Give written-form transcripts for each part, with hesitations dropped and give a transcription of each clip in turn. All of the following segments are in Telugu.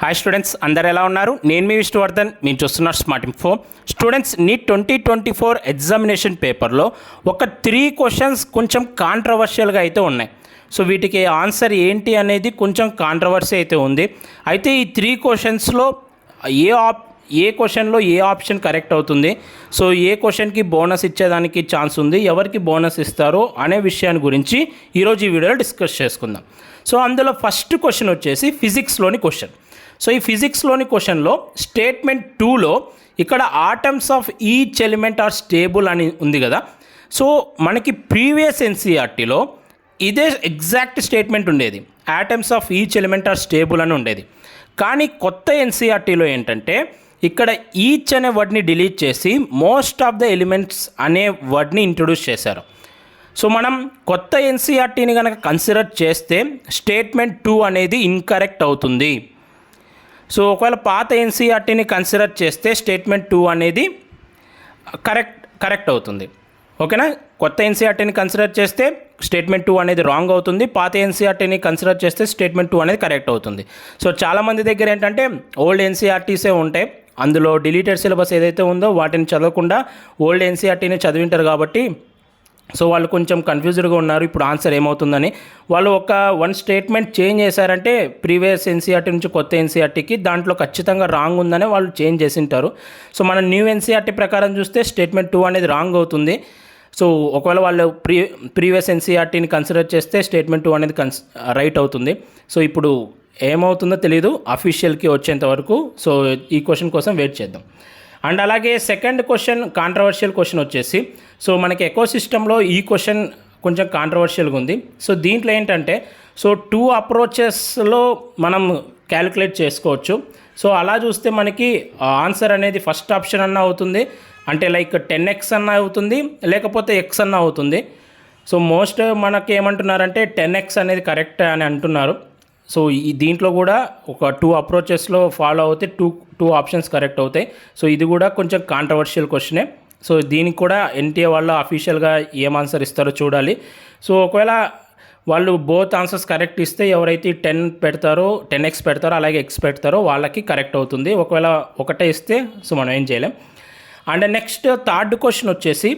హాయ్ స్టూడెంట్స్, అందరు ఎలా ఉన్నారు? నేను మీ విష్ణువర్ధన్, మీరు చూస్తున్నారు smart info. Students, NEET 2024 examination పేపర్లో ఒక 3 క్వశ్చన్స్ కొంచెం కాంట్రవర్షియల్గా అయితే ఉన్నాయి. సో వీటికి ఆన్సర్ ఏంటి అనేది కొంచెం కాంట్రవర్సీ అయితే ఉంది. అయితే ఈ 3 క్వశ్చన్స్లో ఏ క్వశ్చన్లో ఏ ఆప్షన్ కరెక్ట్ అవుతుంది, సో ఏ క్వశ్చన్కి బోనస్ ఇచ్చేదానికి ఛాన్స్ ఉంది, ఎవరికి బోనస్ ఇస్తారో అనే విషయాన్ని గురించి ఈరోజు ఈ వీడియోలో డిస్కస్ చేసుకుందాం. సో అందులో ఫస్ట్ క్వశ్చన్ వచ్చేసి ఫిజిక్స్లోని క్వశ్చన్. సో ఈ ఫిజిక్స్లోని క్వశ్చన్లో స్టేట్మెంట్ 2లో ఇక్కడ atoms of each element are stable అని ఉంది కదా. సో మనకి ప్రీవియస్ ఎన్సీఆర్టీలో ఇదే ఎగ్జాక్ట్ స్టేట్మెంట్ ఉండేది, atoms of each element are stable అని ఉండేది. కానీ కొత్త ఎన్సీఆర్టీలో ఏంటంటే ఇక్కడ ఈచ్ అనే వర్డ్ని డిలీట్ చేసి మోస్ట్ ఆఫ్ ద ఎలిమెంట్స్ అనే వర్డ్ని ఇంట్రొడ్యూస్ చేశారు. సో మనం కొత్త ఎన్సీఆర్టీని కనుక కన్సిడర్ చేస్తే స్టేట్మెంట్ 2 అనేది ఇన్కరెక్ట్ అవుతుంది. సో ఒకవేళ పాత ఎన్సీఆర్టీని కన్సిడర్ చేస్తే స్టేట్మెంట్ 2 అనేది కరెక్ట్ అవుతుంది. ఓకేనా? కొత్త ఎన్సీఆర్టీని కన్సిడర్ చేస్తే స్టేట్మెంట్ 2 అనేది రాంగ్ అవుతుంది, పాత ఎన్సీఆర్టీని కన్సిడర్ చేస్తే స్టేట్మెంట్ 2 అనేది కరెక్ట్ అవుతుంది. సో చాలామంది దగ్గర ఏంటంటే ఓల్డ్ ఎన్సీఆర్టీసే ఉంటాయి, అందులో డిలీటెడ్ సిలబస్ ఏదైతే ఉందో వాటిని చదవకుండా ఓల్డ్ ఎన్సీఆర్టీని చదివింటారు కాబట్టి సో వాళ్ళు కొంచెం కన్ఫ్యూజ్డ్గా ఉన్నారు ఇప్పుడు ఆన్సర్ ఏమవుతుందని. వాళ్ళు వన్ స్టేట్మెంట్ చేంజ్ చేశారంటే ప్రీవియస్ ఎన్సీఆర్టీ నుంచి కొత్త ఎన్సీఆర్టీకి, దాంట్లో ఖచ్చితంగా రాంగ్ ఉందని వాళ్ళు చేంజ్ చేసింటారు. సో మన న్యూ ఎన్సీఆర్టీ ప్రకారం చూస్తే స్టేట్మెంట్ 2 అనేది రాంగ్ అవుతుంది. సో ఒకవేళ వాళ్ళు ప్రీవియస్ ఎన్సీఆర్టీని కన్సిడర్ చేస్తే స్టేట్మెంట్ 2 అనేది రైట్ అవుతుంది. సో ఇప్పుడు ఏమవుతుందో తెలియదు అఫీషియల్కి వచ్చేంత వరకు. సో ఈ క్వశ్చన్ కోసం వెయిట్ చేద్దాం. అండ్ అలాగే సెకండ్ క్వశ్చన్ కాంట్రవర్షియల్ క్వశ్చన్ వచ్చేసి, సో మనకి ఎకోసిస్టంలో ఈ క్వశ్చన్ కొంచెం కాంట్రవర్షియల్గా ఉంది. సో దీంట్లో ఏంటంటే 2 అప్రోచెస్లో మనం క్యాలిక్యులేట్ చేసుకోవచ్చు. సో అలా చూస్తే మనకి ఆన్సర్ అనేది ఫస్ట్ ఆప్షన్ అన్న అవుతుంది, అంటే లైక్ 10x అన్న అవుతుంది, లేకపోతే x అన్న అవుతుంది. సో మోస్ట్ మనకి ఏమంటున్నారంటే 10x అనేది కరెక్ట్ అని అంటున్నారు. సో ఈ దీంట్లో కూడా ఒక 2 అప్రోచెస్లో ఫాలో అవుతే టూ ఆప్షన్స్ కరెక్ట్ అవుతాయి. సో ఇది కూడా కొంచెం కాంట్రవర్షియల్ క్వశ్చనే. సో దీనికి కూడా ఎన్టీఏ వాళ్ళు అఫీషియల్గా ఏం ఆన్సర్ ఇస్తారో చూడాలి. సో ఒకవేళ వాళ్ళు బోత్ ఆన్సర్స్ కరెక్ట్ ఇస్తే ఎవరైతే 10x పెడతారో అలాగే x పెడతారో వాళ్ళకి కరెక్ట్ అవుతుంది. ఒకవేళ ఒకటే ఇస్తే సో మనం ఏం చేయలేం. అండ్ నెక్స్ట్ థర్డ్ క్వశ్చన్ వచ్చేసి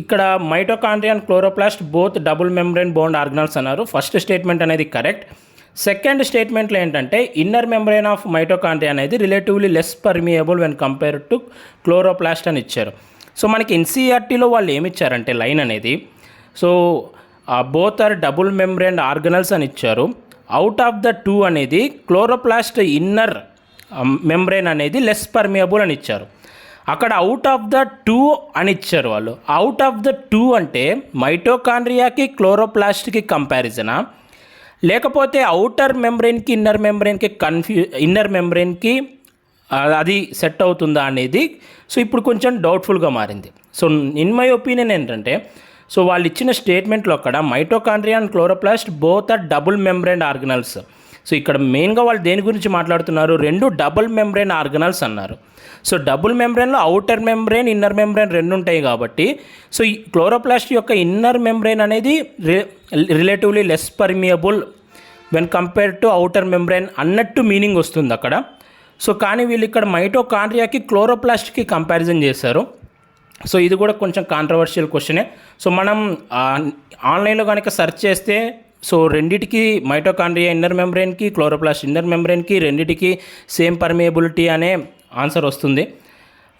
ఇక్కడ mitochondria and chloroplast both double membrane bund organelles అన్నారు. ఫస్ట్ స్టేట్మెంట్ అనేది కరెక్ట్. సెకండ్ స్టేట్మెంట్లో ఏంటంటే ఇన్నర్ మెంబ్రేన్ ఆఫ్ మైటోకాండ్రియా అనేది relatively less permeable when compared to chloroplast అని ఇచ్చారు. సో మనకి ఎన్సీఆర్టీలో వాళ్ళు ఏమి ఇచ్చారంటే లైన్ అనేది so both are double membrane organelles అని ఇచ్చారు. అవుట్ ఆఫ్ ద 2 అనేది క్లోరోప్లాస్ట్ ఇన్నర్ మెంబ్రేన్ అనేది లెస్ పర్మియబుల్ అని ఇచ్చారు. అక్కడ అవుట్ ఆఫ్ ద 2 అని ఇచ్చారు వాళ్ళు. అవుట్ ఆఫ్ ద 2 అంటే మైటోకాండ్రియాకి క్లోరోప్లాస్ట్కి కంపారిజనా, లేకపోతే అవుటర్ మెంబ్రెయిన్కి ఇన్నర్ మెంబ్రెయిన్కి అది సెట్ అవుతుందా అనేది సో ఇప్పుడు కొంచెం డౌట్ఫుల్గా మారింది. సో ఇన్ మై ఒపీనియన్ ఏంటంటే సో వాళ్ళు ఇచ్చిన స్టేట్మెంట్లో అక్కడ mitochondria and chloroplast both are double membrane organelles. So ఇక్కడ మెయిన్గా వాళ్ళు దేని గురించి మాట్లాడుతున్నారు, 2 డబుల్ మెంబ్రెయిన్ ఆర్గనల్స్ అన్నారు. సో డబుల్ మెంబ్రెయిన్లో అవుటర్ మెంబ్రెయిన్ ఇన్నర్ మెంబ్రెయిన్ 2 ఉంటాయి కాబట్టి సో ఈ క్లోరోప్లాస్ట్ యొక్క ఇన్నర్ మెంబ్రెయిన్ అనేది relatively less permeable when compared to outer membrane అన్నట్టు మీనింగ్ వస్తుంది అక్కడ. సో కానీ వీళ్ళు ఇక్కడ మైటోకాండ్రియాకి క్లోరోప్లాస్ట్కి కంపారిజన్ చేశారు. సో ఇది కూడా కొంచెం కాంట్రవర్షియల్ క్వశ్చనే. సో మనం ఆన్లైన్లో కనుక సెర్చ్ చేస్తే సో రెండిటికి మైటోకాండ్రియా ఇన్నర్ మెంబ్రెయిన్కి క్లోరోప్లాస్ట్ ఇన్నర్ మెంబ్రెయిన్కి రెండిటికి సేమ్ పర్మియబిలిటీ అనే ఆన్సర్ వస్తుంది.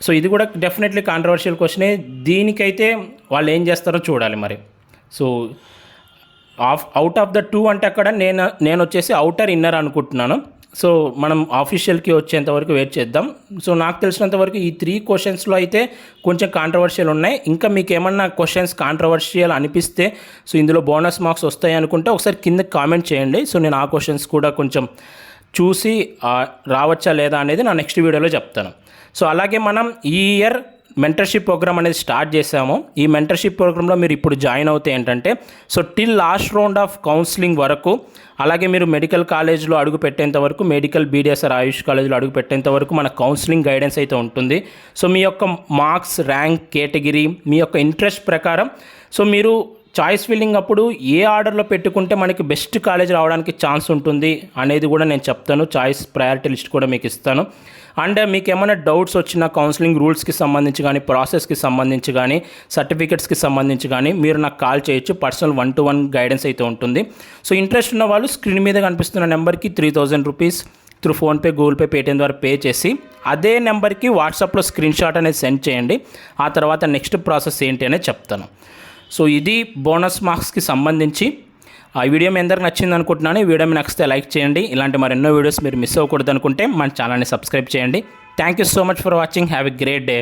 సో ఇది కూడా డెఫినెట్లీ కాంట్రవర్షియల్ క్వశ్చనే. దీనికైతే వాళ్ళు ఏం చేస్తారో చూడాలి మరి. సో అవుట్ ఆఫ్ ద 2 అంటే అక్కడ నేను వచ్చేసి అవుటర్ ఇన్నర్ అనుకుంటున్నాను. సో మనం ఆఫీషియల్కి వచ్చేంత వరకు వెయిట్ చేద్దాం. సో నాకు తెలిసినంత వరకు ఈ 3 క్వశ్చన్స్లో అయితే కొంచెం కాంట్రవర్షియల్ ఉన్నాయి. ఇంకా మీకు ఏమన్నా క్వశ్చన్స్ కాంట్రవర్షియల్ అనిపిస్తే సో ఇందులో బోనస్ మార్క్స్ వస్తాయి అనుకుంటే ఒకసారి కింద కామెంట్ చేయండి. సో నేను ఆ క్వశ్చన్స్ కూడా కొంచెం చూసి రావచ్చా లేదా అనేది నా నెక్స్ట్ వీడియోలో చెప్తాను. సో అలాగే మనం ఈ ఇయర్ మెంటర్షిప్ ప్రోగ్రామ్ అనేది స్టార్ట్ చేసాము. ఈ మెంటర్షిప్ ప్రోగ్రాంలో మీరు ఇప్పుడు జాయిన్ అవుతే ఏంటంటే so till last round of counselling వరకు, అలాగే మీరు మెడికల్ కాలేజ్లో అడుగు పెట్టేంత వరకు, మెడికల్ బీడిఎస్ఆర్ ఆయుష్ కాలేజ్లో అడుగు పెట్టేంత వరకు మన కౌన్సిలింగ్ గైడెన్స్ అయితే ఉంటుంది. సో మీ యొక్క మార్క్స్, ర్యాంక్, కేటగిరీ, మీ యొక్క ఇంట్రెస్ట్ ప్రకారం సో మీరు చాయిస్ ఫిల్లింగ్ అప్పుడు ఏ ఆర్డర్లో పెట్టుకుంటే మనకి బెస్ట్ కాలేజ్ రావడానికి ఛాన్స్ ఉంటుంది అనేది కూడా నేను చెప్తాను. చాయిస్ ప్రయారిటీ లిస్ట్ కూడా మీకు ఇస్తాను. అండ్ మీకు ఏమైనా డౌట్స్ వచ్చినా కౌన్సిలింగ్ రూల్స్కి సంబంధించి కానీ, ప్రాసెస్కి సంబంధించి కానీ, సర్టిఫికెట్స్కి సంబంధించి కానీ మీరు నాకు కాల్ చేయొచ్చు. పర్సనల్ 1-to-1 గైడెన్స్ అయితే ఉంటుంది. సో ఇంట్రెస్ట్ ఉన్న వాళ్ళు స్క్రీన్ మీద కనిపిస్తున్న నెంబర్కి 3000 rupees through PhonePe, Google pay, Paytm ద్వారా పే చేసి అదే నెంబర్కి వాట్సాప్లో స్క్రీన్ షాట్ అనేది సెండ్ చేయండి. ఆ తర్వాత నెక్స్ట్ ప్రాసెస్ ఏంటి అనేది చెప్తాను. సో ఇది బోనస్ మార్క్స్కి సంబంధించి. ఆ వీడియో మీ అందరికి నచ్చింది అనుకుంటున్నాను. ఈ వీడియో మీకు నచ్చితే లైక్ చేయండి. ఇలాంటి మరెన్నో వీడియోస్ మీరు మిస్ అవ్వకూడదు అనుకుంటే మన ఛానల్ని సబ్స్క్రైబ్ చేయండి. Thank you so much for watching. Have a great day.